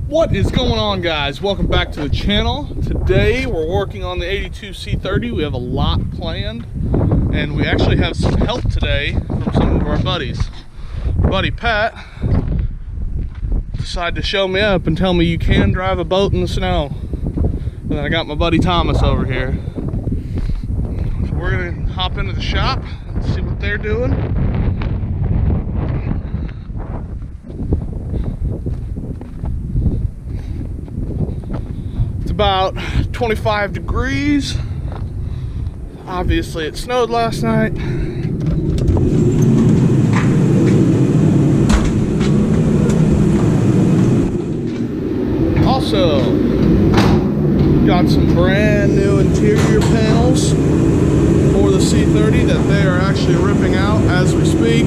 What is going on, guys? Welcome back to the channel. Today we're working on the 82 C30. We have a lot planned, and we actually have some help today from some of our buddies. Our buddy Pat decided to show me up and tell me you can drive a boat in the snow. And then I got my buddy Thomas over here. So we're gonna hop into the shop and see what they're doing. About 25 degrees. Obviously it snowed last night. Also got some brand new interior panels for the C30 that they are actually ripping out as we speak.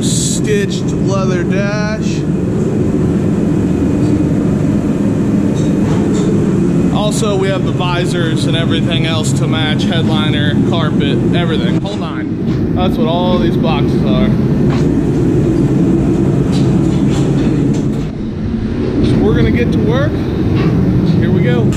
Stitched leather dash. Also, we have the visors and everything else to match, headliner, carpet, everything. Hold on. That's what all these boxes are. So we're gonna get to work. Here we go.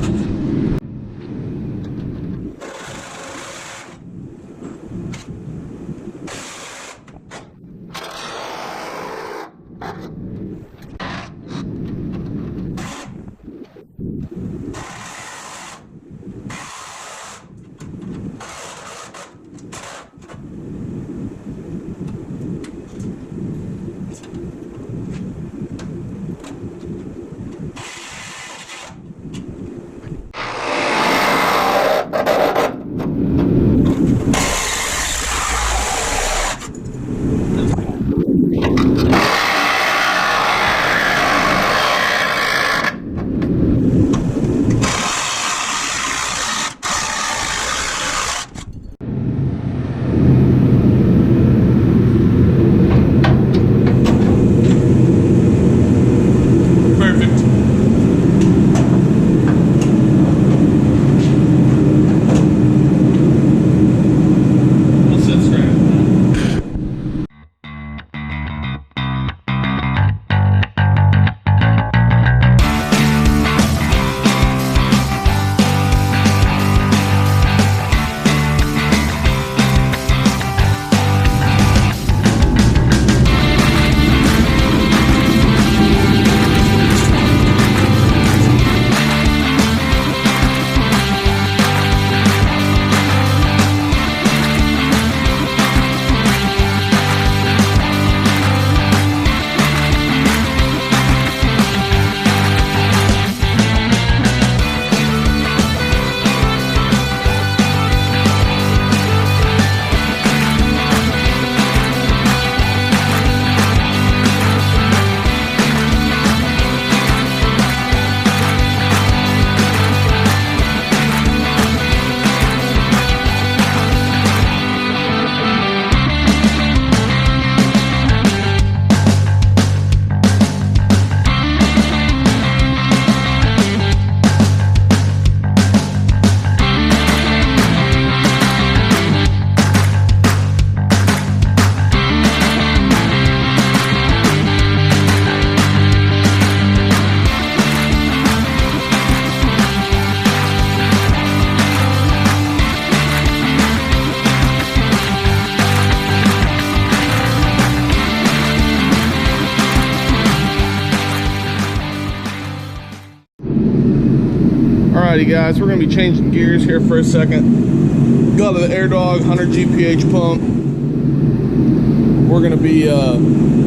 Alrighty guys, we're going to be changing gears here for a second. Got the Airdog 100 GPH pump. We're going to be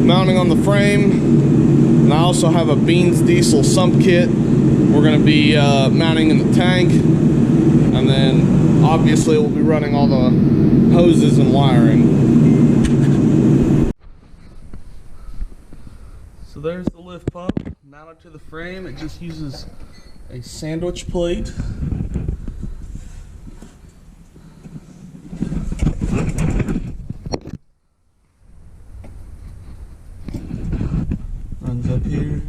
mounting on the frame. And I also have a Beans diesel sump kit. We're going to be mounting in the tank. And then obviously we'll be running all the hoses and wiring. So there's the lift pump mounted to the frame. It just uses a sandwich plate. Runs up here.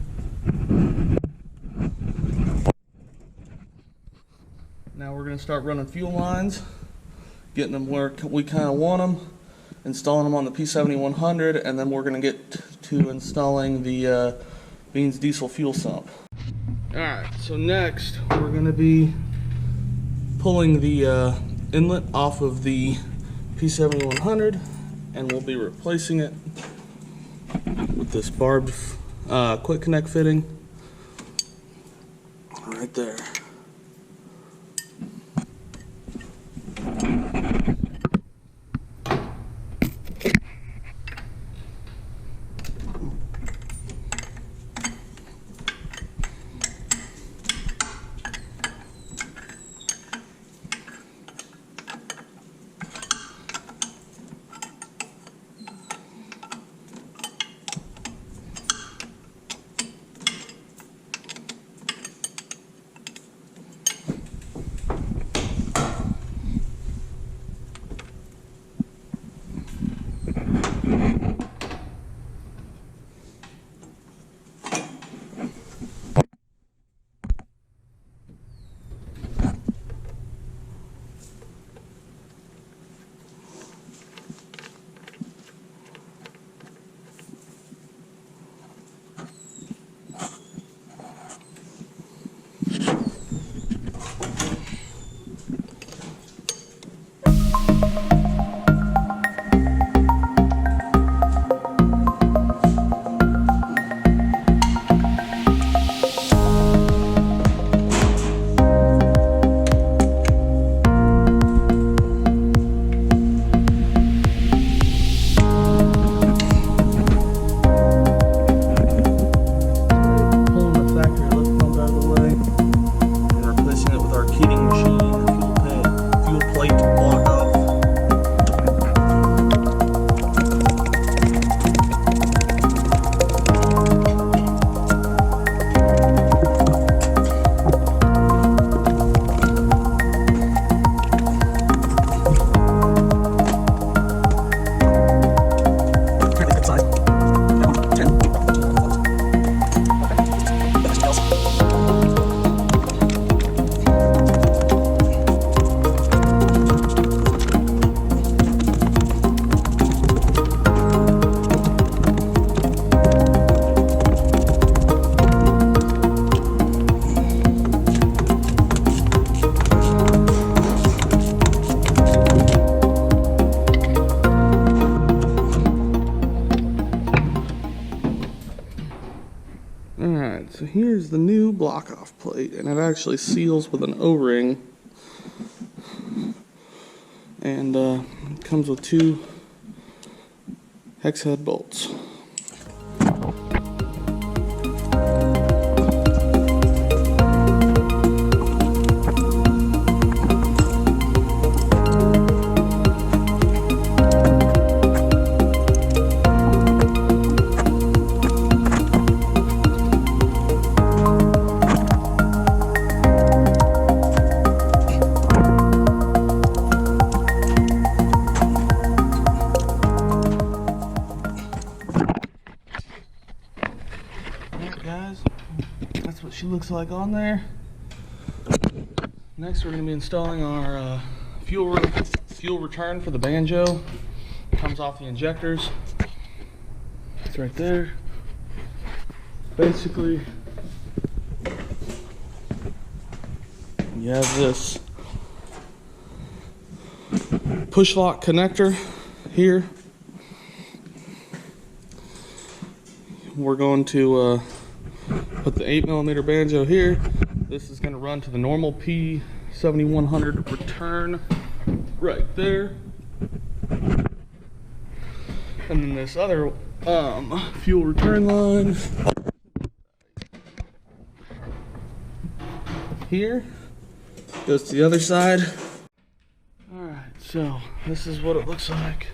Now we're going going to start running fuel lines, getting them where we kind of want them, installing them on the P7100, and then we're going to get to installing the Beans diesel fuel sump. Alright, so next we're going to be pulling the inlet off of the P7100, and we'll be replacing it with this barbed quick connect fitting right there. Alright, so here's the new block off plate, and it actually seals with an O-ring, and it comes with 2 hex head bolts. Guys, that's what she looks like on there. Next we're going to be installing our fuel return for the banjo. It comes off the injectors. It's right there. Basically, you have this push lock connector here. We're going to put the 8mm banjo here. This is going to run to the normal P7100 return right there. And then this other fuel return line here goes to the other side. Alright, so this is what it looks like.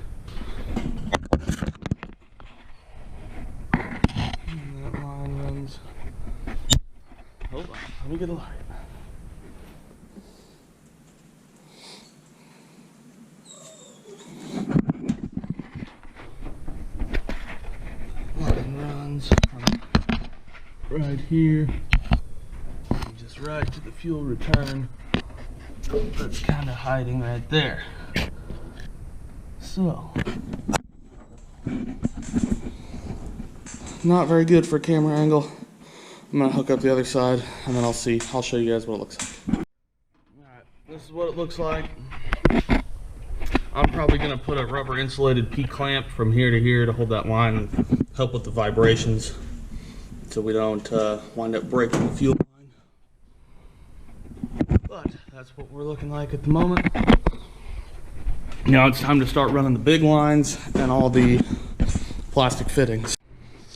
Hold on, let me get a light. Line runs from right here, just right to the fuel return. that's kind of hiding right there. So, not very good for camera angle. I'm gonna hook up the other side and then I'll show you guys what it looks like. Alright, this is what it looks like. I'm probably gonna put a rubber insulated P-clamp from here to here to hold that line and help with the vibrations so we don't wind up breaking the fuel line. But that's what we're looking like at the moment. Now it's time to start running the big lines and all the plastic fittings.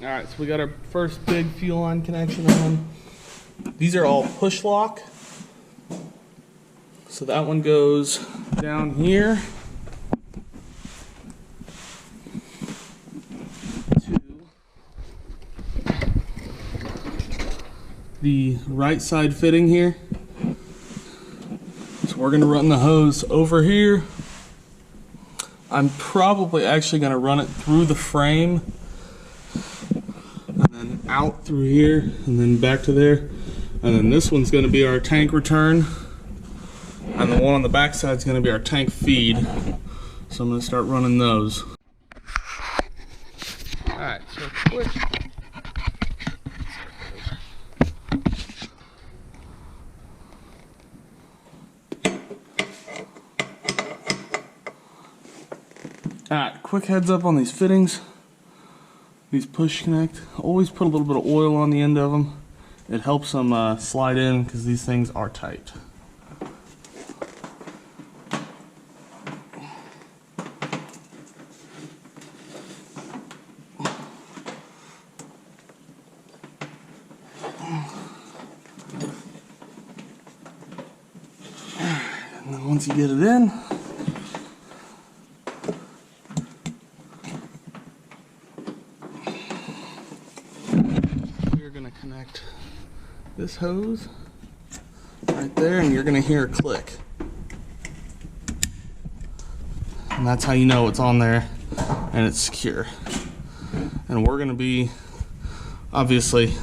Alright, so we got our first big fuel line connection on. These are all push lock. So that one goes down here to the right side fitting here. So we're going to run the hose over here. I'm probably actually going to run it through the frame and then out through here and then back to there. And then this one's going to be our tank return. And the one on the back side is going to be our tank feed. So I'm going to start running those. Alright, so quick. Alright, quick heads up on these fittings. These push connect. Always put a little bit of oil on the end of them. It helps them slide in because these things are tight. And then once you get it in, we're going to connect this hose right there, and you're going to hear a click. And that's how you know it's on there and it's secure. And we're going to be, obviously,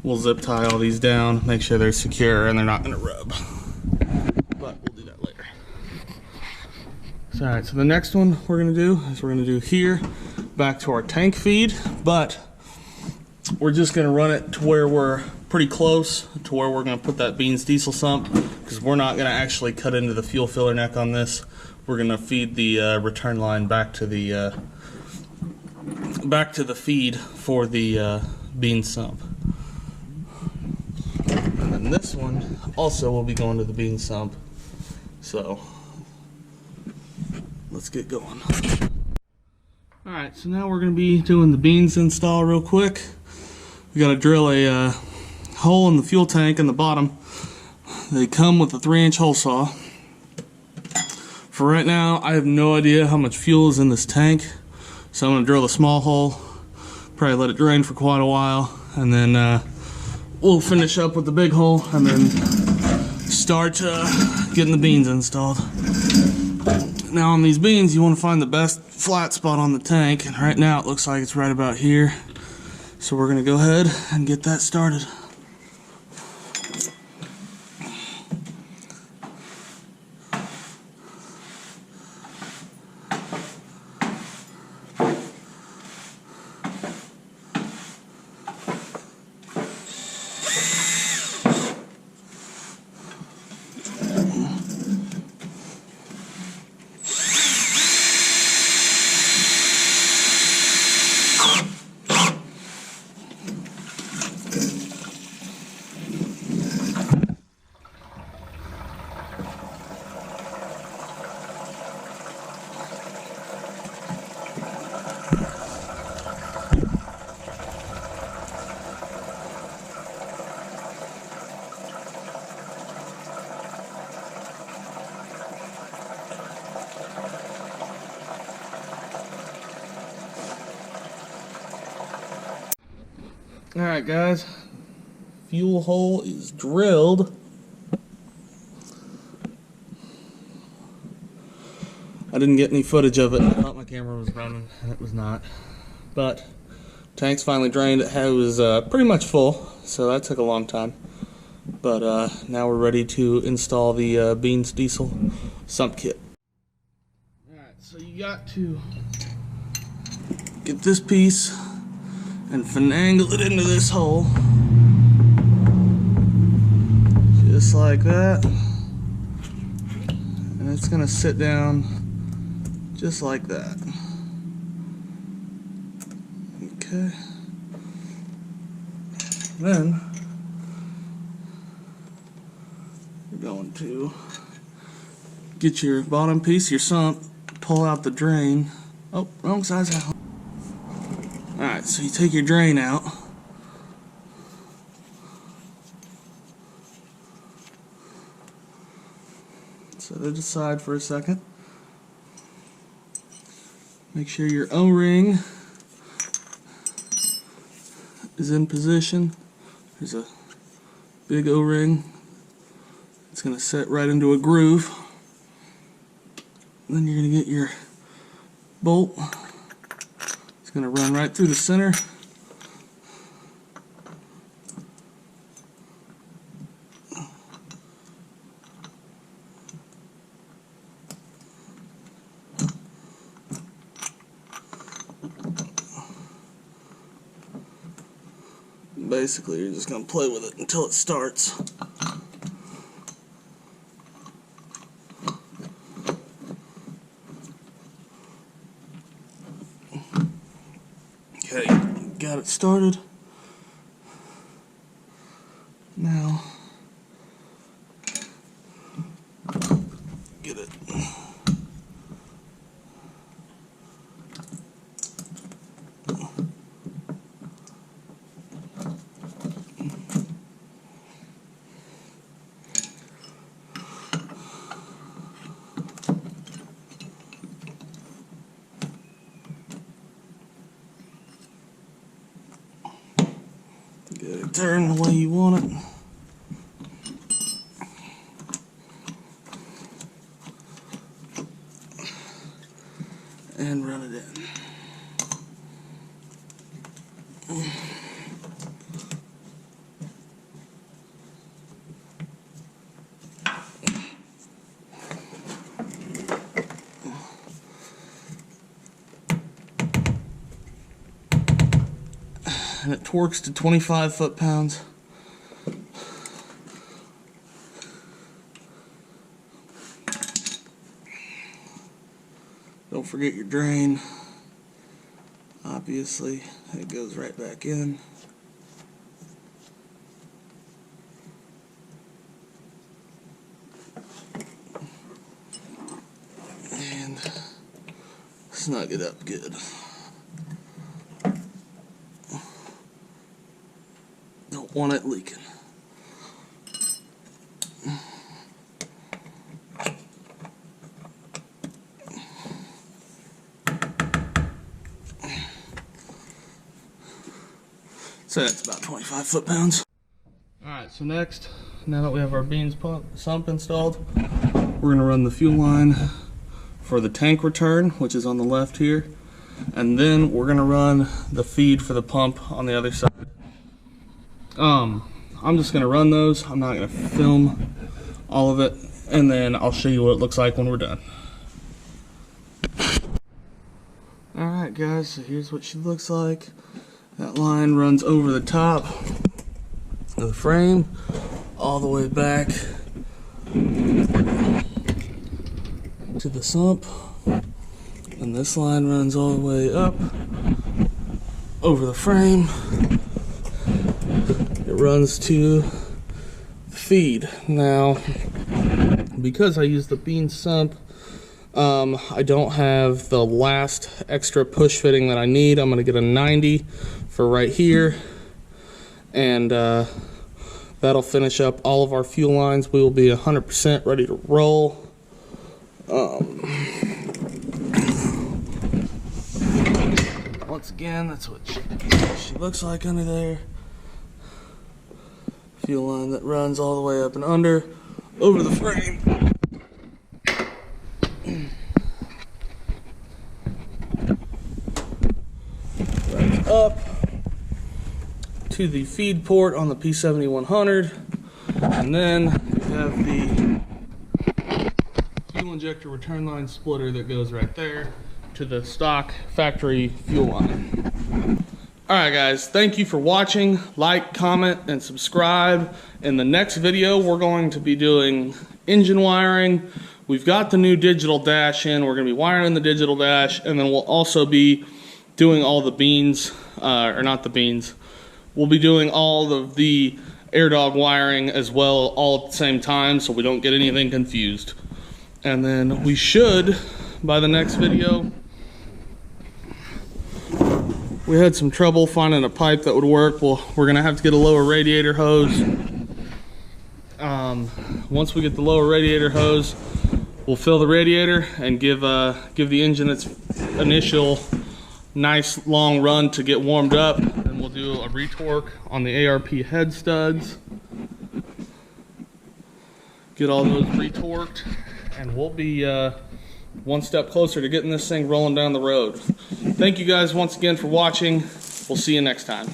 we'll zip tie all these down, make sure they're secure and they're not going to rub. But we'll do that later. So, alright, so the next one we're going to do is we're going to do here back to our tank feed, but we're just going to run it to where we're pretty close to where we're going to put that Beans diesel sump, because we're not going to actually cut into the fuel filler neck on this. We're going to feed the return line back to the feed for the Beans sump. And then this one also will be going to the Beans sump. So let's get going. Alright, so now we're going to be doing the beans install real quick. We got to drill a hole in the fuel tank in the bottom. They come with a 3-inch hole saw. For right now, I have no idea how much fuel is in this tank, so I'm going to drill a small hole, probably let it drain for quite a while, and then we'll finish up with the big hole and then start getting the beans installed. Now on these beans, you want to find the best flat spot on the tank, and right now it looks like it's right about here. So we're going to go ahead and get that started. Alright guys, fuel hole is drilled. I didn't get any footage of it. I thought my camera was running and it was not. But tank's finally drained. It was pretty much full, so that took a long time. But now we're ready to install the Beans diesel sump kit. Alright, so you got to get this piece and finagle it into this hole. Just like that. And it's going to sit down just like that. Okay. Then you're going to get your bottom piece, your sump, pull out the drain. Oh, wrong size out. Alright, so you take your drain out. Set it aside for a second. Make sure your O-ring is in position. There's a big O-ring. It's going to set right into a groove. Then you're going to get your bolt. It's going to run right through the center. Basically, you're just going to play with it until it starts. Okay, got it started. Now, get it. Get it turned the way you want it. And run it in. And it torques to 25 foot-pounds. Don't forget your drain. Obviously, it goes right back in. And snug it up good. Don't want it leaking. So that's about 25 foot-pounds. Alright, so next, now that we have our beans sump installed, we're going to run the fuel line for the tank return, which is on the left here. And then we're going to run the feed for the pump on the other side. I'm just going to run those. I'm not going to film all of it. And then I'll show you what it looks like when we're done. Alright guys, so here's what she looks like. That line runs over the top of the frame, all the way back to the sump. And this line runs all the way up over the frame. It runs to the feed. Now, because I use the bean sump, I don't have the last extra push fitting that I need. I'm going to get a 90 for right here, and that'll finish up all of our fuel lines. We will be 100% ready to roll. Once again, that's what she looks like under there. Fuel line that runs all the way up and under, over the frame. Runs up to the feed port on the P7100. And then we have the fuel injector return line splitter that goes right there to the stock factory fuel line. Alright guys, thank you for watching. Like, comment, and subscribe. In the next video, we're going to be doing engine wiring. We've got the new digital dash in. We're going to be wiring the digital dash, and then we'll also be doing all the beans, or not the beans. We'll be doing all of the Airdog wiring as well, all at the same time, so we don't get anything confused. And then we should, by the next video, we had some trouble finding a pipe that would work. Well, we're gonna have to get a lower radiator hose. Once we get the lower radiator hose, we'll fill the radiator and give the engine its initial nice long run to get warmed up. Then we'll do a retorque on the ARP head studs. Get all those retorqued, and we'll be one step closer to getting this thing rolling down the road. Thank you guys once again for watching. We'll see you next time.